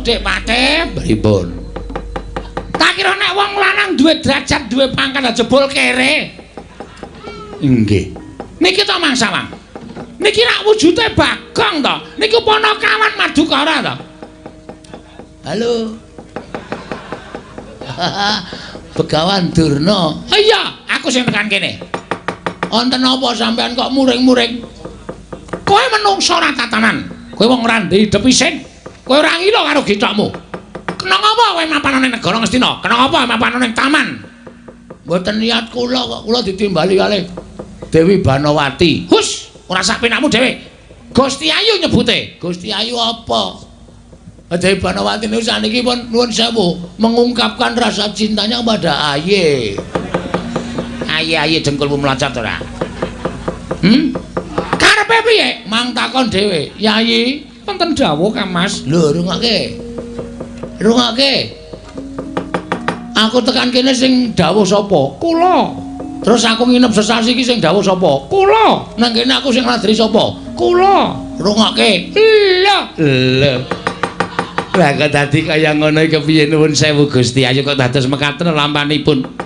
Dik Patih, pripun? Tak kira nek wong lanang duwe derajat, duwe pangkat jebul kere. Nggih. Niki to masalah. Niki rak wujude Bagong to. Niku Panakawan Madukara to. Halo. Begawan Durna. Iya, aku sing tekan kene. Wonten apa sampean kok muring-muring? Kowe menungso ora tatanan. Kowe wong ora ndek hidup isin. Kowe ora ngira karo githokmu. Kena apa kowe mapan ning negara Ngastina? Kena apa mapan ning taman? Mboten niat kula kok kula ditimbali kalih Dewi Banowati. Hus, ora sak penakmu dhewe. Gusti Ayu nyebute. Gusti Ayu apa? Dewi Banowati niku saniki pun nuwun sewu mengungkapkan rasa cintanya pada Aye. Aye jengkulmu melacak ora? Karepe piye? Mang takon dhewe. Yayi, wonten dawuh Kang Mas. Lho, rungokke. Rungokke. Aku tekan kene sing dawuh sapa? Kula. Terus aku nginep sesasi iki sing dawuh sapa? Kula. Nang kene aku sing ngladri sapa? Kula. Rungokke. Iya. Lho. Lah kok dadi kaya ngono iki kepiye nuwun sewu Gusti Ayu kok dados mekaten lampanipun.